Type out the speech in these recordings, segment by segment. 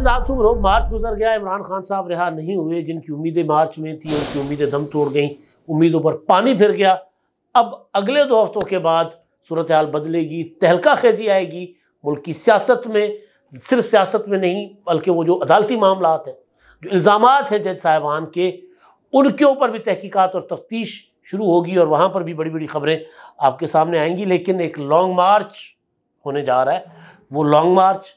चंद आंसू रोग मार्च गुजर गया, इमरान खान साहब रिहा नहीं हुए। जिनकी उम्मीदें मार्च में थी उनकी उम्मीदें दम तोड़ गईं, उम्मीदों पर पानी फिर गया। अब अगले 2 हफ्तों के बाद सूरत हाल बदलेगी, तहलका खेजी आएगी मुल्क की सियासत में। सिर्फ सियासत में नहीं बल्कि वो जो अदालती मामलात हैं, जो इल्ज़ामात हैं जज साहिबान के, उनके ऊपर भी तहकीकात और तफ्तीश शुरू होगी और वहाँ पर भी बड़ी बड़ी खबरें आपके सामने आएंगी। लेकिन एक लॉन्ग मार्च होने जा रहा है। वो लॉन्ग मार्च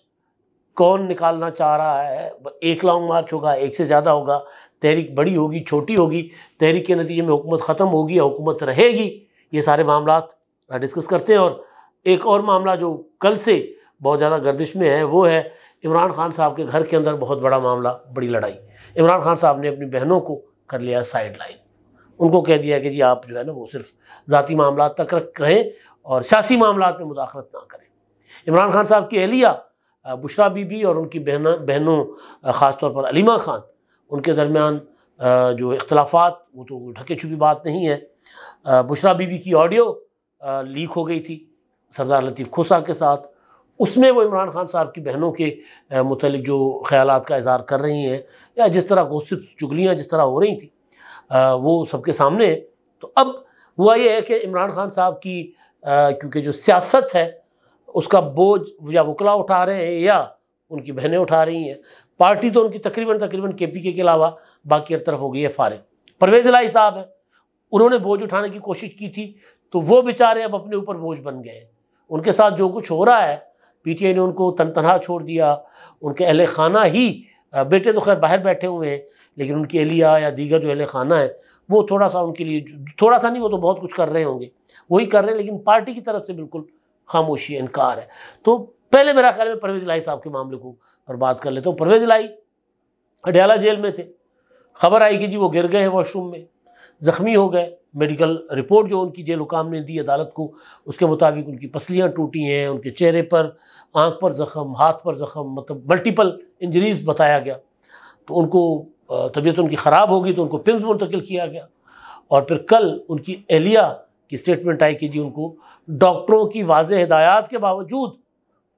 कौन निकालना चाह रहा है? एक लॉन्ग मार्च होगा, एक से ज़्यादा होगा, तहरीक बड़ी होगी, छोटी होगी, तहरीक के नतीजे में हुकूमत ख़त्म होगी या हुकूमत रहेगी, ये सारे मामलात डिस्कस करते हैं। और एक और मामला जो कल से बहुत ज़्यादा गर्दिश में है वो है इमरान खान साहब के घर के अंदर बहुत बड़ा मामला, बड़ी लड़ाई। इमरान खान साहब ने अपनी बहनों को कर लिया साइड लाइन। उनको कह दिया कि जी आप जो है ना वो सिर्फ ज़ाती मामलात तक रहें और सियासी मामलात में मुदाखलत ना करें। इमरान खान साहब की अहलिया बुशरा बीबी और उनकी बहनों ख़ास तौर पर अलीमा खान, उनके दरमियान जो इख्तलाफात, वो तो ढके छुपी बात नहीं है। बुशरा बीबी की ऑडियो लीक हो गई थी सरदार लतीफ़ खोसा के साथ। उसमें वो इमरान खान साहब की बहनों के मुतल्लिक जो ख़यालात का इज़हार कर रही हैं या जिस तरह गॉसिप चुगलियाँ जिस तरह हो रही थी वो सबके सामने है। तो अब हुआ ये है कि इमरान खान साहब की क्योंकि जो सियासत है उसका बोझ या वकला उठा रहे हैं या उनकी बहनें उठा रही हैं। पार्टी तो उनकी तकरीबन KPK के अलावा बाकी हर तरफ हो गई है फारिग। परवेज़ इलाही साहब हैं, उन्होंने बोझ उठाने की कोशिश की थी तो वो बेचारे अब अपने ऊपर बोझ बन गए हैं। उनके साथ जो कुछ हो रहा है, PTI ने उनको तनहा छोड़ दिया। उनके अहले खाना ही, बेटे तो खैर बाहर बैठे हुए हैं, लेकिन उनकी अहलिया या दीगर जो अहले खाना है वो थोड़ा सा उनके लिए, थोड़ा सा नहीं वो तो बहुत कुछ कर रहे होंगे, वही कर रहे हैं, लेकिन पार्टी की तरफ से बिल्कुल खामोशी इनकार है। तो पहले मेरा ख्याल में परवेज़ इलाही साहब के मामले को पर बात कर लेता हूँ। परवेज़ इलाही अडयाला जेल में थे, खबर आई कि जी वो गिर गए हैं वॉशरूम में, ज़ख्मी हो गए। मेडिकल रिपोर्ट जो उनकी जेल हुकाम ने दी अदालत को, उसके मुताबिक उनकी पसलियाँ टूटी हैं, उनके चेहरे पर, आँख पर ज़ख़म, हाथ पर ज़ख़म, मतलब मल्टीपल इंजरीज़ बताया गया। तो उनको तबीयत उनकी ख़राब होगी तो उनको पिम्स मुंतकिल किया गया। और फिर कल उनकी अहलिया की स्टेटमेंट आई कि जी उनको डॉक्टरों की वाज़ेह हिदायत के बावजूद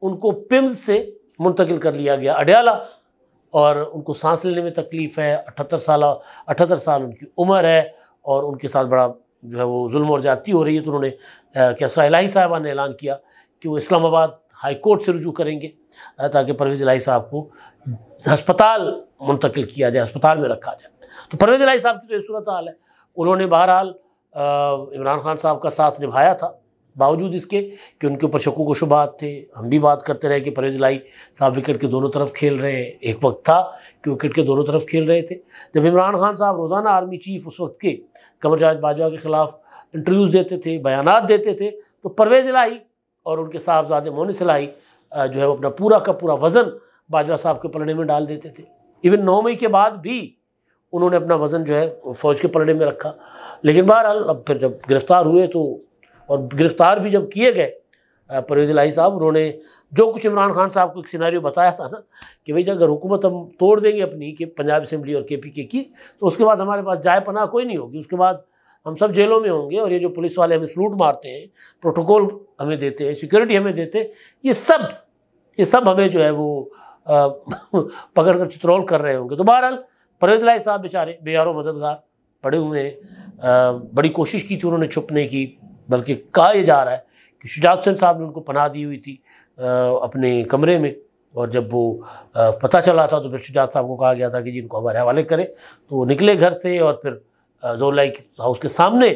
उनको पिम्स से मुंतकिल कर लिया गया अडयाला, और उनको सांस लेने में तकलीफ़ है। 78 साल उनकी उम्र है और उनके साथ बड़ा जो है वो जुल्म और ज़्यादती हो रही है। तो उन्होंने कैसरा इलाही साहिबा ने ऐलान किया कि वो इस्लामाबाद हाई कोर्ट से रुजू करेंगे ताकि परवेज़ इलाही साहब को हस्पताल मुंतकिल किया जाए, अस्पताल में रखा जाए। तो परवेज़ इलाही साहब की तो ये सूरत हाल है। उन्होंने बहरहाल इमरान खान साहब का साथ निभाया था, बावजूद इसके कि उनके ऊपर शक्कों को शुबात थे। हम भी बात करते रहे कि परवेज़ इलाही साहब विकेट के दोनों तरफ खेल रहे हैं। एक वक्त था कि विकेट के दोनों तरफ खेल रहे थे। जब इमरान खान साहब रोज़ाना आर्मी चीफ उस वक्त के कमर जावेद बाजवा के ख़िलाफ़ इंटरव्यूज़ देते थे, बयानात देते थे, तो परवेज़ इलाही और उनके साहबजादे मोनिस इलाही जो है वो अपना पूरा का पूरा वज़न बाजवा साहब के पलड़े में डाल देते थे। इवन 9 मई के बाद भी उन्होंने अपना वज़न जो है फ़ौज के पलड़े में रखा। लेकिन बहरहाल अब फिर जब गिरफ़्तार हुए तो, और गिरफ़्तार भी जब किए गए परवेज़ इलाही साहब, उन्होंने जो कुछ इमरान खान साहब को एक सिनेरियो बताया था ना कि भाई अगर हुकूमत हम तोड़ देंगे अपनी कि पंजाब असेंबली और KPK की, तो उसके बाद हमारे पास जाए पनाह कोई नहीं होगी, उसके बाद हम सब जेलों में होंगे और ये जो पुलिस वाले हमें सलूट मारते हैं, प्रोटोकॉल हमें देते हैं, सिक्योरिटी हमें देते हैं, ये सब हमें जो है वो पकड़ कर चित्रोल कर रहे होंगे। तो बहरहाल परवेज़ इलाही साहब बेचारे बेयारो मददगार पड़े हुए हैं। बड़ी कोशिश की थी उन्होंने छुपने की, बल्कि कहा यह जा रहा है कि शुजात हुसैन साहब ने उनको पनाह दी हुई थी अपने कमरे में, और जब वो पता चला था तो फिर शुजात साहब को कहा गया था कि जी इनको हमारे हवाले करें। तो वो निकले घर से और फिर ज़ोर हाउस के सामने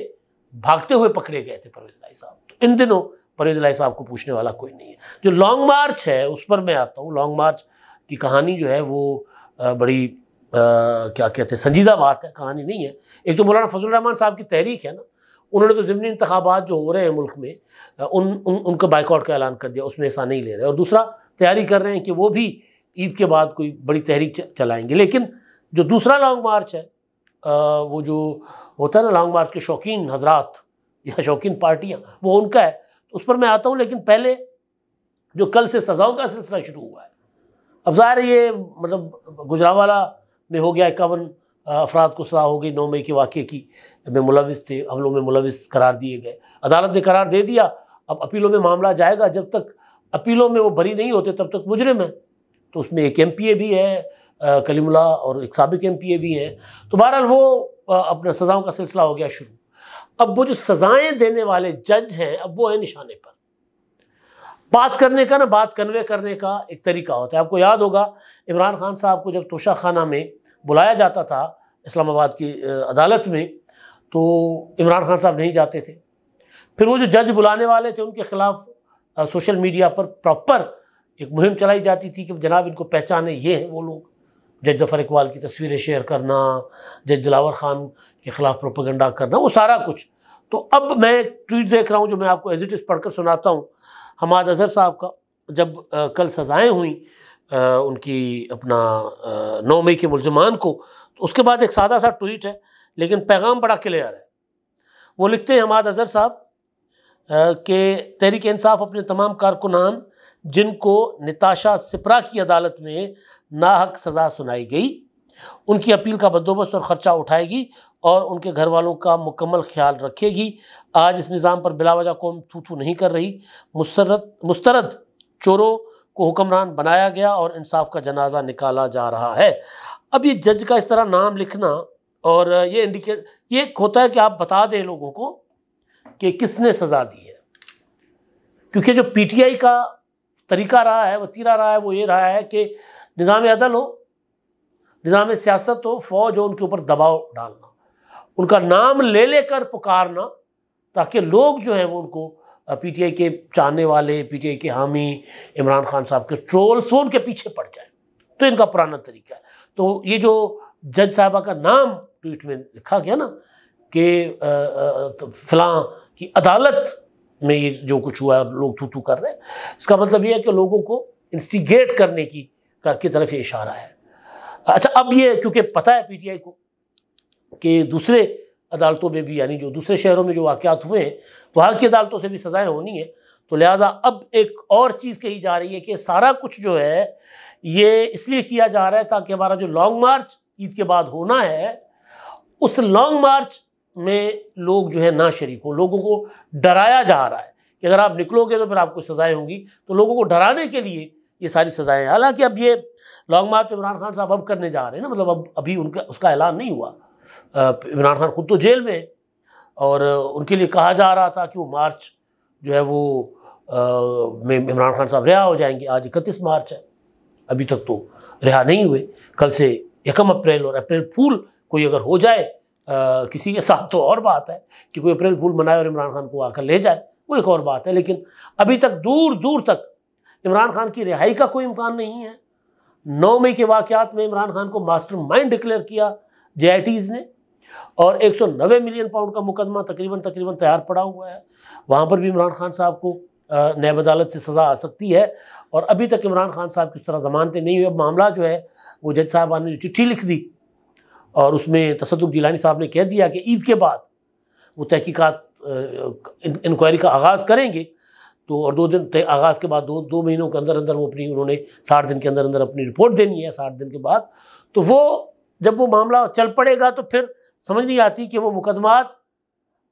भागते हुए पकड़े गए थे परवेज़ इलाही साहब। तो इन दिनों परवेज़ इलाही साहब को पूछने वाला कोई नहीं है। जो लॉन्ग मार्च है उस पर मैं आता हूँ। लॉन्ग मार्च की कहानी जो है वो बड़ी क्या कहते हैं, संजीदा बात है, कहानी नहीं है। एक तो मौलाना फजल रहमान साहब की तहरीक है ना, उन्होंने तो ज़िमनी इंतखाबात जो हो रहे हैं मुल्क में उनका बाइकआउट का ऐलान कर दिया, उसमें हिस्सा नहीं ले रहे। और दूसरा तैयारी कर रहे हैं कि वो भी ईद के बाद कोई बड़ी तहरीक चलाएंगे। लेकिन जो दूसरा लॉन्ग मार्च है वो जो होता है ना लॉन्ग मार्च के शौकीन हजरात या शौकीन पार्टियाँ, वो उनका है, तो उस पर मैं आता हूँ। लेकिन पहले जो कल से सज़ाओं का सिलसिला शुरू हुआ है, अब ज़ाहिर है ये मतलब गुजरांवाला में हो गया, 51 अफराद को सज़ा हो गई 9 मई के वाक़े की, में मुलविस थे, हमलों में मुलविस करार दिए गए। अदालत ने करार दे दिया, अब अपीलों में मामला जाएगा। जब तक अपीलों में वो बरी नहीं होते तब तक मुजरिम है। तो उसमें एक MPA भी है कलीमुल्लाह, और एक साबिक MPA भी हैं। तो बहरहाल वो अपना सज़ाओं का सिलसिला हो गया शुरू। अब वो जो सज़ाएं देने वाले जज हैं, अब वो है निशाने पर। बात करने का ना, बात कन्वे करने का एक तरीका होता है। आपको याद होगा इमरान खान साहब को जब तोशा खाना में बुलाया जाता था इस्लामाबाद की अदालत में, तो इमरान खान साहब नहीं जाते थे। फिर वो जो जज बुलाने वाले थे उनके ख़िलाफ़ सोशल मीडिया पर प्रॉपर एक मुहिम चलाई जाती थी कि जनाब इनको पहचाने, ये हैं वो लोग। जज ज़फ़र इकबाल की तस्वीरें शेयर करना, जज दिलावर ख़ान के ख़िलाफ़ प्रोपेगेंडा करना, वो सारा कुछ। तो अब मैं एक ट्वीट देख रहा हूँ जो मैं आपको एज इट इज़ पढ़कर सुनाता हूँ। हमाद अज़हर साहब का जब कल सज़ाएँ हुई उनकी अपना 9 मई के मुल्ज़िमान को, तो उसके बाद एक सादा सा ट्वीट है लेकिन पैगाम बड़ा क्लियर है। वो लिखते हैं हमाद अज़हर साहब कि तहरीक इंसाफ अपने तमाम कारकुनान जिनको निताशा सिपरा की अदालत में नाहक सज़ा सुनाई गई, उनकी अपील का बंदोबस्त और ख़र्चा उठाएगी और उनके घर वालों का मुकम्मल ख्याल रखेगी। आज इस निज़ाम पर बिलावजह कौम थू थू नहीं कर रही। मुस्तरद चोरों को हुक्मरान बनाया गया और इंसाफ का जनाजा निकाला जा रहा है। अब ये जज का इस तरह नाम लिखना और ये इंडिकेट, ये होता है कि आप बता दें लोगों को कि किसने सज़ा दी है। क्योंकि जो PTI का तरीका रहा है, वतीरा रहा है, वो ये रहा है कि निज़ाम अदल हो, निज़ाम सियासत हो, फ़ौज हो, उनके ऊपर दबाव डालना, उनका नाम ले लेकर पुकारना, ताकि लोग जो हैं वो उनको PTI के चाहने वाले, PTI के हामी, इमरान खान साहब के ट्रोल्स, वो उनके पीछे पड़ जाए। तो इनका पुराना तरीका है। तो ये जो जज साहबा का नाम ट्वीट में लिखा गया ना कि फ़लाँ की अदालत में ये जो कुछ हुआ है लोग थू थू कर रहे हैं, इसका मतलब ये है कि लोगों को इंस्टिगेट करने की तरफ ये इशारा है। अच्छा, अब ये क्योंकि पता है PTI को कि दूसरे अदालतों में भी, यानी जो दूसरे शहरों में जो वाक़यात हुए हैं वहाँ की अदालतों से भी सज़ाएँ होनी है, तो लिहाजा अब एक और चीज़ कही जा रही है कि सारा कुछ जो है ये इसलिए किया जा रहा है ताकि हमारा जो लॉन्ग मार्च ईद के बाद होना है, उस लॉन्ग मार्च में लोग जो है ना शरीक हो। लोगों को डराया जा रहा है कि अगर आप निकलोगे तो फिर आपको सज़ाएँ होंगी, तो लोगों को डराने के लिए ये सारी सज़ाएँ। हालांकि अब ये लॉन्ग मार्च इमरान खान साहब अब करने जा रहे हैं ना, मतलब अब अभी उसका ऐलान नहीं हुआ। इमरान खान खुद तो जेल में है और उनके लिए कहा जा रहा था कि वो मार्च जो है वो में इमरान खान साहब रिहा हो जाएंगे। आज 31 मार्च है, अभी तक तो रिहा नहीं हुए। कल से 1 अप्रैल, और अप्रैल फूल कोई अगर हो जाए किसी के साथ तो और बात है कि कोई अप्रैल फूल मनाए और इमरान खान को आकर ले जाए, वो एक और बात है। लेकिन अभी तक दूर दूर तक इमरान खान की रिहाई का कोई इम्कान नहीं है। 9 मई के वाक़यात में इमरान खान को मास्टरमाइंड डिक्लेयर किया JITs ने, और 190 मिलियन पाउंड का मुकदमा तकरीबन तैयार पड़ा हुआ है। वहाँ पर भी इमरान खान साहब को नैब अदालत से सज़ा आ सकती है, और अभी तक इमरान खान साहब की इस तरह ज़मानतें नहीं हुई। अब मामला जो है वो जज साहबान ने जो चिट्ठी लिख दी और उसमें तसद्दुक़ जिलानी साहब ने कह दिया कि ईद के बाद वो तहकीकात इंक्वायरी का आगाज़ करेंगे। तो और 2 दिन आगाज़ के बाद 2 महीनों के अंदर अंदर वो उन्होंने 60 दिन के अंदर अंदर अपनी रिपोर्ट देनी है। 60 दिन के बाद तो वो जब वो मामला चल पड़ेगा तो फिर समझ नहीं आती कि वो मुकदमात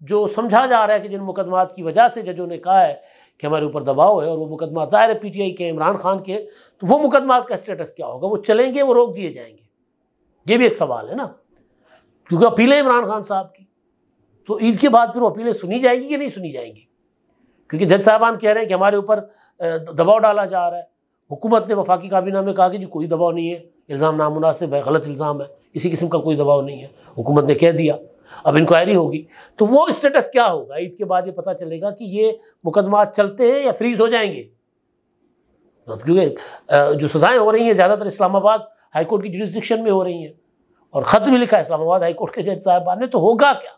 जो समझा जा रहा है कि जिन मुकदमात की वजह से जजों ने कहा है कि हमारे ऊपर दबाव है, और वो मुकदमा ज़ाहिर है PTI के, इमरान खान के, तो वो मुकदमात का स्टेटस क्या होगा? वो चलेंगे, वो रोक दिए जाएंगे? ये भी एक सवाल है ना, क्योंकि अपीलें इमरान खान साहब की, तो ईद के बाद फिर वो अपीलें सुनी जाएंगी कि नहीं सुनी जाएंगी? क्योंकि जज साहबान कह रहे हैं कि हमारे ऊपर दबाव डाला जा रहा है। हुकूमत ने वफाकी काबीना में कहा कि जी कोई दबाव नहीं है, इल्ज़ाम नामुनासिब है, गलत इल्ज़ाम है, किसी किस्म का कोई दबाव नहीं है, हुकूमत ने कह दिया, अब इंक्वायरी होगी। तो वो स्टेटस क्या होगा? ईद के बाद ये पता चलेगा कि ये मुकदमा चलते हैं या फ्रीज हो जाएंगे। क्योंकि जो सज़ाएँ हो रही हैं ज़्यादातर इस्लामाबाद हाई कोर्ट की जुरिस्डिक्शन में हो रही हैं, और ख़त भी लिखा है इस्लामाबाद हाई कोर्ट के जज साहबान ने। तो होगा क्या?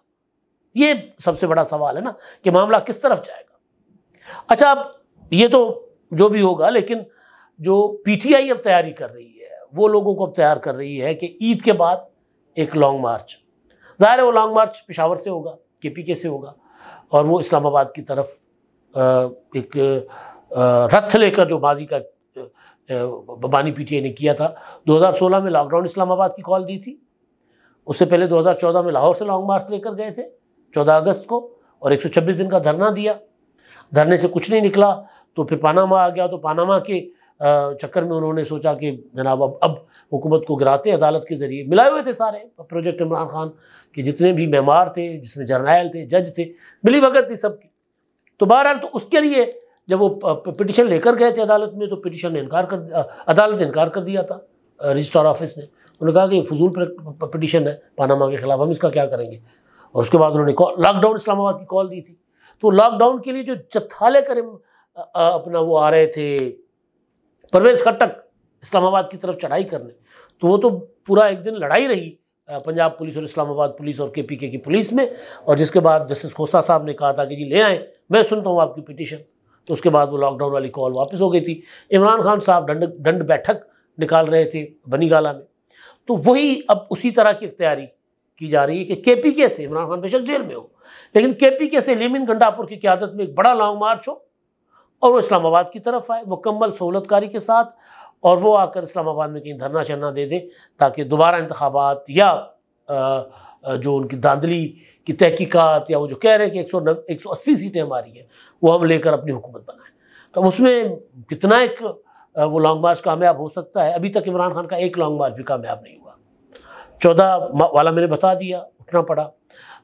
ये सबसे बड़ा सवाल है ना कि मामला किस तरफ जाएगा। अच्छा, अब ये तो जो भी होगा, लेकिन जो PTI अब तैयारी कर रही है, वो लोगों को अब तैयार कर रही है कि ईद के बाद एक लॉन्ग मार्च, ज़ाहिर है वो लॉन्ग मार्च पेशावर से होगा, KPK से होगा, और वो इस्लामाबाद की तरफ एक रथ लेकर, जो माजी का बबानी PTI ने किया था। 2016 में लॉकडाउन इस्लामाबाद की कॉल दी थी, उससे पहले 2014 में लाहौर से लॉन्ग मार्च लेकर गए थे 14 अगस्त को, और 126 दिन का धरना दिया। धरने से कुछ नहीं निकला तो फिर पानामा आ गया। तो पानामा के चक्कर में उन्होंने सोचा कि जनाब अब हुकूमत को गिराते अदालत के ज़रिए। मिलाए हुए थे सारे प्रोजेक्ट इमरान खान के जितने भी मेमार थे, जिसमें जर्नैल थे, जज थे, मिली भगत थी सबकी। तो बहरहाल तो उसके लिए जब वो पिटिशन लेकर गए थे अदालत में, तो पिटिशन ने अदालत ने इनकार कर दिया था रजिस्ट्रार ऑफिस ने। उन्होंने कहा कि फजूल पिटिशन है पानामा के ख़िलाफ़, हम इसका क्या करेंगे। और उसके बाद उन्होंने लॉकडाउन इस्लामाबाद की कॉल दी थी। तो लॉकडाउन के लिए जो जत्थाले करें अपना वो आ रहे थे परवेज़ खट्टक इस्लामाबाद की तरफ चढ़ाई करने, तो वो तो पूरा एक दिन लड़ाई रही पंजाब पुलिस और इस्लामाबाद पुलिस और KPK की पुलिस में। और जिसके बाद जस्टिस खोसा साहब ने कहा था कि जी ले आएँ, मैं सुनता हूँ आपकी पिटीशन। तो उसके बाद वो लॉकडाउन वाली कॉल वापस हो गई थी। इमरान खान साहब दंड बैठक निकाल रहे थे बनीगाला में। तो वही अब उसी तरह की तैयारी की जा रही है कि KPK से इमरान खान बेशक जेल में हो, लेकिन KPK से लीमिन गंडापुर की क़यादत में एक बड़ा लॉन्ग मार्च हो और वो इस्लामाबाद की तरफ आए मुकम्मल सहूलतकारी के साथ, और वो आकर इस्लामाबाद में कहीं धरना शरना दे दे ताकि दोबारा इंतखाबात या जो उनकी धांधली की तहकीकात या वो जो कह रहे हैं कि 180 सीटें हमारी हैं वो हम लेकर अपनी हुकूमत बनाएं। तो उसमें कितना एक वो लॉन्ग मार्च कामयाब हो सकता है। अभी तक इमरान खान का एक लॉन्ग मार्च भी कामयाब नहीं हुआ। 14 वाला मैंने बता दिया, उठना पड़ा।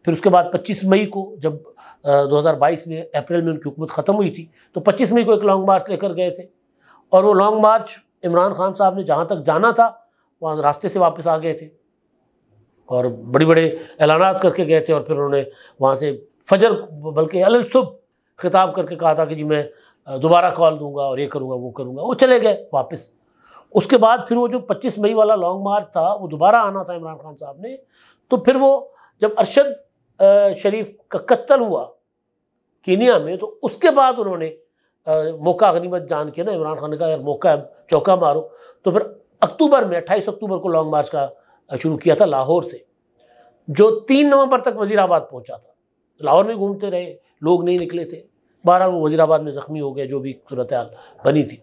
फिर उसके बाद 25 मई को जब 2022 में अप्रैल में उनकी हुकूमत ख़त्म हुई थी, तो 25 मई को एक लॉन्ग मार्च लेकर गए थे। और वो लॉन्ग मार्च इमरान खान साहब ने जहाँ तक जाना था वहाँ रास्ते से वापस आ गए थे और बड़े बड़े ऐलानात करके गए थे। और फिर उन्होंने वहाँ से फजर बल्कि अल सुबह खिताब करके कहा था कि जी मैं दोबारा कॉल दूंगा और ये करूँगा वो करूँगा। वो चले गए वापस। उसके बाद फिर वो जो 25 मई वाला लॉन्ग मार्च था वो दोबारा आना था इमरान खान साहब ने। तो फिर वो जब अरशद शरीफ का कत्ल हुआ कीनिया में, तो उसके बाद उन्होंने मौका गनीमत जान के ना इमरान खान ने कहा यार मौका है, चौका मारो। तो फिर अक्टूबर में 28 अक्टूबर को लॉन्ग मार्च का शुरू किया था लाहौर से, जो 3 नवंबर तक वज़ीराबाद पहुंचा था। लाहौर में घूमते रहे, लोग नहीं निकले थे। 12 वो वज़ीराबाद में ज़ख्मी हो गए, जो भी सूरत हाल बनी थी।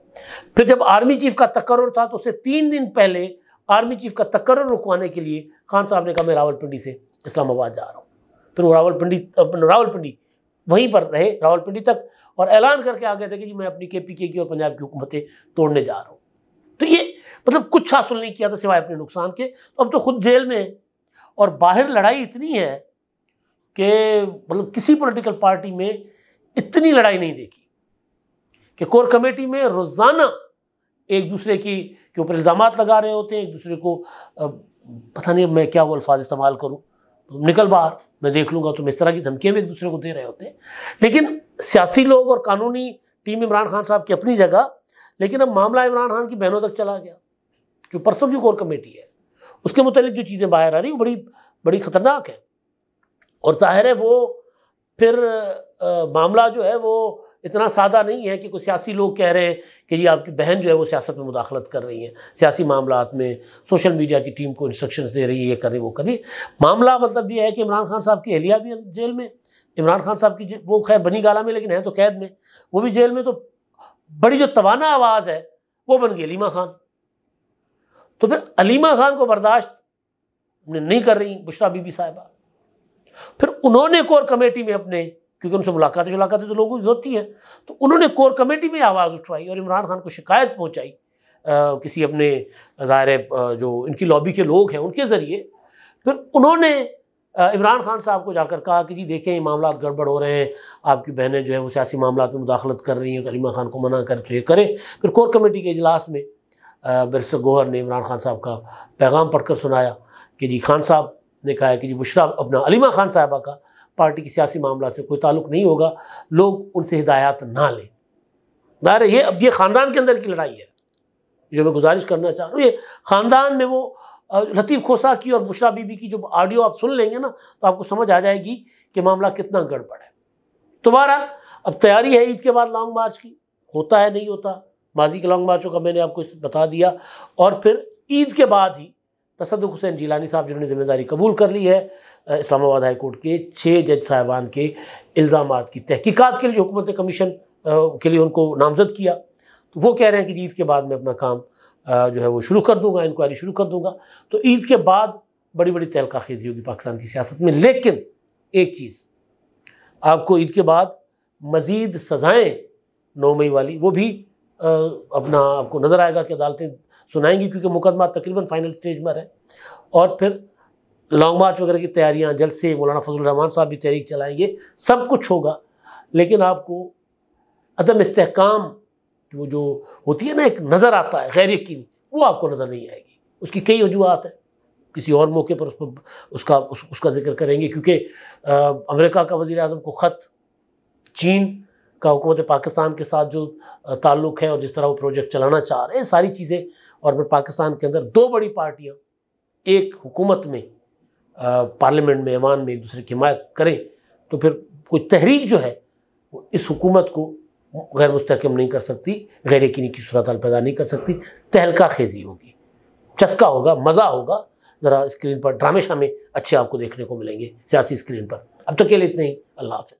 फिर जब आर्मी चीफ का तकर्रुर था तो उससे 3 दिन पहले आर्मी चीफ का तकर्रुर रुकवाने के लिए खान साहब ने कहा मैं रावलपिंडी से इस्लामाबाद जा रहा हूँ। फिर वो रावलपिंडी वहीं पर रहे रावलपिंडी तक और ऐलान करके आ गए थे कि जी मैं अपनी KPK की और पंजाब की हुकूमतें तोड़ने जा रहा हूँ। तो ये मतलब कुछ हासिल नहीं किया था सिवाय अपने नुकसान के। अब तो खुद जेल में और बाहर लड़ाई इतनी है कि मतलब किसी पॉलिटिकल पार्टी में इतनी लड़ाई नहीं देखी कि कोर कमेटी में रोज़ाना एक दूसरे के ऊपर इल्ज़ामात लगा रहे होते हैं, एक दूसरे को पता नहीं मैं क्या वो अल्फाज इस्तेमाल करूँ, निकल बाहर मैं देख लूँगा, तो इस तरह की धमकियाँ भी एक दूसरे को दे रहे होते हैं। लेकिन सियासी लोग और कानूनी टीम इमरान खान साहब की अपनी जगह, लेकिन अब मामला इमरान खान की बहनों तक चला गया। जो परसों की कोर कमेटी है उसके मुतालिक जो चीज़ें बाहर आ रही वो बड़ी ख़तरनाक है। और जाहिर है वो फिर मामला जो है वो इतना सादा नहीं है कि कोई सियासी लोग कह रहे हैं कि जी आपकी बहन जो है वो सियासत में मुदाखलत कर रही है, सियासी मामलात में सोशल मीडिया की टीम को इंस्ट्रक्शंस दे रही है, ये करे वो करे। मामला मतलब ये है कि इमरान खान साहब की अहलिया भी जेल में, इमरान खान साहब की वो खैर बनीगाला में लेकिन है तो कैद में, वो भी जेल में। तो बड़ी जो तवाना आवाज़ है वो बन गई अलीमा खान। तो फिर अलीमा खान को बर्दाश्त नहीं कर रही बुशरा बीबी साहिबा। फिर उन्होंने कोर कमेटी में अपने, क्योंकि उनसे मुलाकातें तो लोगों की होती हैं, तो उन्होंने कोर कमेटी में आवाज़ उठवाई और इमरान खान को शिकायत पहुंचाई किसी अपने ज़ाहिर जो इनकी लॉबी के लोग हैं उनके ज़रिए। फिर उन्होंने इमरान खान साहब को जाकर कहा कि जी देखें ये मामला गड़बड़ हो रहे हैं, आपकी बहनें जो है वो सियासी मामला में मुदाखलत कर रही हैं, तो अलीमा खान को मना कर तो ये करें। फिर कोर कमेटी के इजलास में बैरिस्टर गौहर ने इमरान खान साहब का पैगाम पढ़कर सुनाया कि जी खान साहब ने कहा है कि जी बुशरा अपना अलीमा खान साहबा का पार्टी की सियासी मामला से कोई ताल्लुक़ नहीं होगा, लोग उनसे हिदायत ना लें। दायरे अब ये ख़ानदान के अंदर की लड़ाई है जो मैं गुजारिश करना चाह रहा हूँ। ये ख़ानदान में वो लतीफ़ खोसा की और बुशरा बीबी की जो ऑडियो आप सुन लेंगे ना तो आपको समझ आ जाएगी कि मामला कितना गड़बड़ है। तो बहरहाल अब तैयारी है ईद के बाद लॉन्ग मार्च की, होता है नहीं होता, माजी के लॉन्ग मार्चों का मैंने आपको बता दिया। और फिर ईद के बाद ही तसद्दुक़ हुसैन जिलानी साहब जिन्होंने जिम्मेदारी कबूल कर ली है इस्लामाबाद हाई कोर्ट के 6 जज साहिबान के इल्ज़ामात की तहकीकात के लिए हुकूमत कमीशन के लिए उनको नामज़द किया, तो वो कह रहे हैं कि ईद के बाद मैं अपना काम जो है वो शुरू कर दूंगा, इंक्वायरी शुरू कर दूंगा। तो ईद के बाद बड़ी बड़ी तहलकाखेज़ी होगी पाकिस्तान की सियासत में। लेकिन एक चीज़ आपको ईद के बाद मज़ीद सज़ाएँ 9 मई वाली वो भी अपना आपको नज़र आएगा कि अदालतें सुनाएंगी, क्योंकि मुकदमा तकरीबन फाइनल स्टेज में है। और फिर लॉन्ग मार्च वगैरह की तैयारियां जल्द से, मौलाना फजल रहमान साहब भी तहरीक चलाएंगे, सब कुछ होगा। लेकिन आपको अदम इस्तेहकाम वो जो होती है ना, एक नज़र आता है गैर यकीनी, वो आपको नज़र नहीं आएगी। उसकी कई वजूहत हैं, किसी और मौके पर उसका जिक्र करेंगे। क्योंकि अमेरिका का वज़ीर आज़म को ख़त, चीन का हुकूमत पाकिस्तान के साथ जो ताल्लुक़ है और जिस तरह वो प्रोजेक्ट चलाना चाह रहे हैं, सारी चीज़ें, और फिर पाकिस्तान के अंदर दो बड़ी पार्टियाँ एक हुकूमत में, पार्लियामेंट में, ऐवान में एक दूसरे की हिमायत करें, तो फिर कोई तहरीक जो है वो इस हुकूमत को गैर मुस्तहकम नहीं कर सकती, गैर यकीनी की सूरत हाल पैदा नहीं कर सकती। तहलका खेजी होगी, चस्का होगा, मज़ा होगा। ज़रा स्क्रीन पर ड्रामे शामे अच्छे आपको देखने को मिलेंगे सियासी स्क्रीन पर। अब तक के लिए इतने ही। अल्लाह हाफ़िज़।